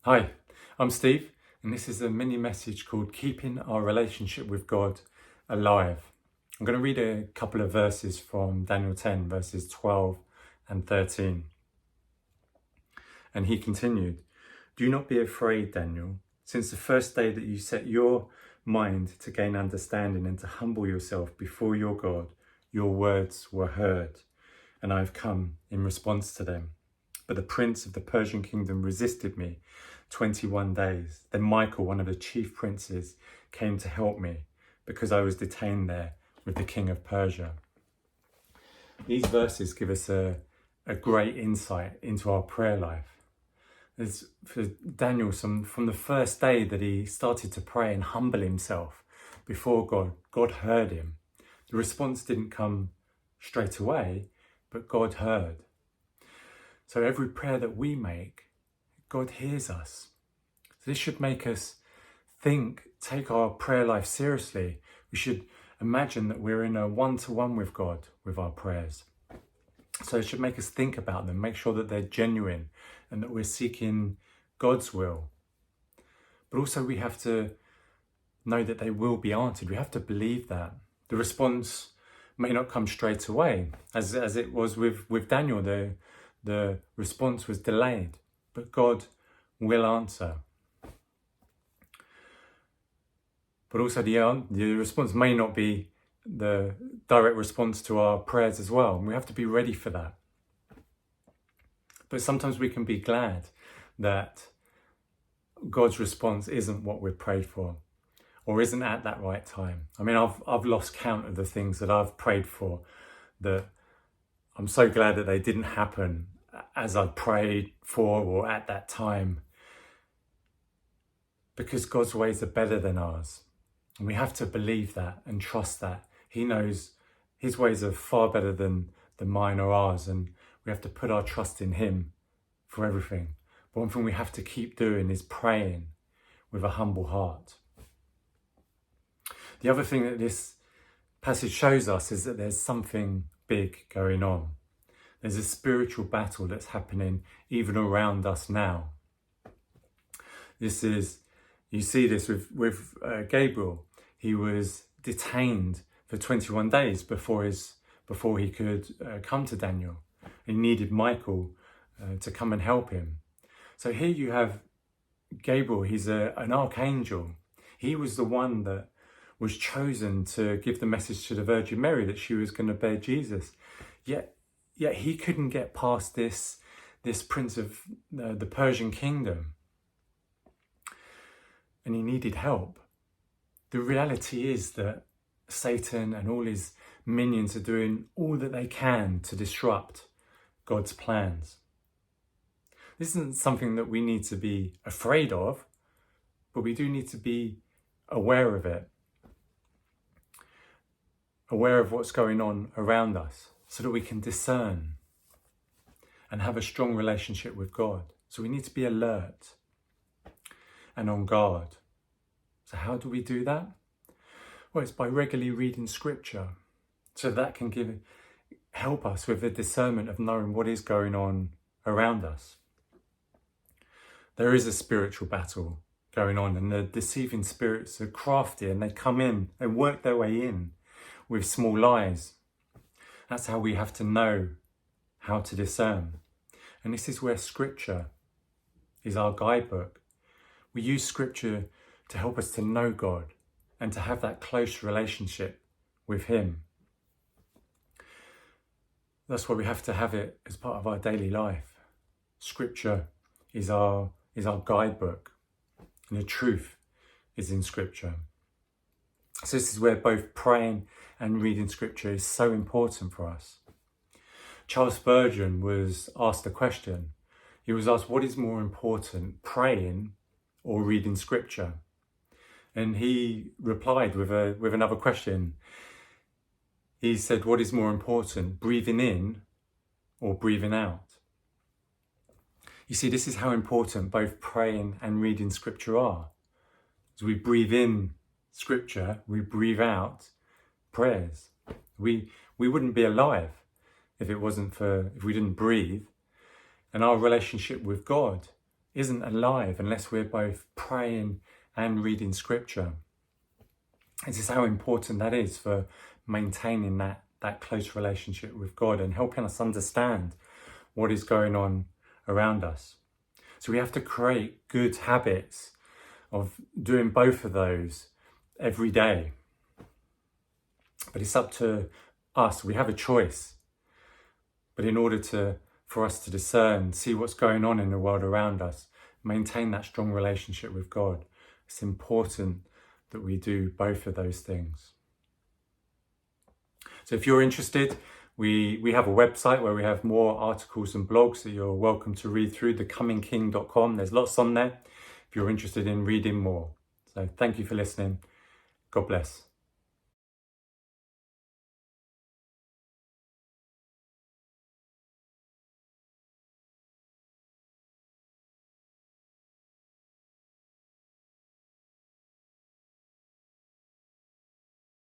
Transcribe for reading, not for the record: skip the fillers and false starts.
Hi, I'm Steve, and this is a mini message called Keeping Our Relationship with God Alive. I'm going to read a couple of verses from Daniel 10, verses 12 and 13. And he continued, "Do not be afraid, Daniel, since the first day that you set your mind to gain understanding and to humble yourself before your God, your words were heard, and I have come in response to them. But the prince of the Persian kingdom resisted me 21 days. Then Michael, one of the chief princes, came to help me because I was detained there with the king of Persia." These verses give us a great insight into our prayer life. There's, for Daniel, from the first day that he started to pray and humble himself before God, God heard him. The response didn't come straight away, but God heard. So every prayer that we make, God hears us. So this should make us take our prayer life seriously. We should imagine that we're in a one-to-one with God with our prayers. So it should make us think about them, make sure that they're genuine and that we're seeking God's will. But also we have to know that they will be answered. We have to believe that. The response may not come straight away, as it was with Daniel. The response was delayed, but God will answer. But also the response may not be the direct response to our prayers as well. And we have to be ready for that. But sometimes we can be glad that God's response isn't what we've prayed for or isn't at that right time. I mean, I've lost count of the things that I've prayed for that I'm so glad that they didn't happen as I prayed for or at that time, because God's ways are better than ours. And we have to believe that and trust that. He knows his ways are far better than mine or ours, and we have to put our trust in him for everything. But one thing we have to keep doing is praying with a humble heart. The other thing that this passage shows us is that there's something big going on. There's a spiritual battle that's happening even around us now. You see this with Gabriel. He was detained for 21 days before he could come to Daniel. He needed Michael to come and help him. So here you have Gabriel. He's an archangel. He was the one that was chosen to give the message to the Virgin Mary that she was going to bear Jesus. Yet he couldn't get past this prince of the Persian kingdom. And he needed help. The reality is that Satan and all his minions are doing all that they can to disrupt God's plans. This isn't something that we need to be afraid of, but we do need to be aware of it. Aware of what's going on around us so that we can discern and have a strong relationship with God. So we need to be alert and on guard. So how do we do that? Well, it's by regularly reading scripture. So that can help us with the discernment of knowing what is going on around us. There is a spiritual battle going on, and the deceiving spirits are crafty, and they come in and work their way in with small lies. That's how we have to know how to discern. And this is where scripture is our guidebook. We use scripture to help us to know God and to have that close relationship with him. That's why we have to have it as part of our daily life. Scripture is our guidebook, and the truth is in scripture. So this is where both praying and reading scripture is so important for us. Charles Spurgeon was asked a question. He was asked, what is more important, praying or reading scripture? And he replied with another question. He said, what is more important, breathing in or breathing out? You see, this is how important both praying and reading scripture are. As we breathe in scripture, we breathe out prayers. We wouldn't be alive if we didn't breathe. And our relationship with God isn't alive unless we're both praying and reading scripture. This is how important that is for maintaining that close relationship with God and helping us understand what is going on around us. So we have to create good habits of doing both of those every day. But it's up to us. We have a choice. But in order for us to discern, see what's going on in the world around us, maintain that strong relationship with God, it's important that we do both of those things. So if you're interested, we have a website where we have more articles and blogs that you're welcome to read through, thecomingking.com. There's lots on there if you're interested in reading more. So thank you for listening. God bless.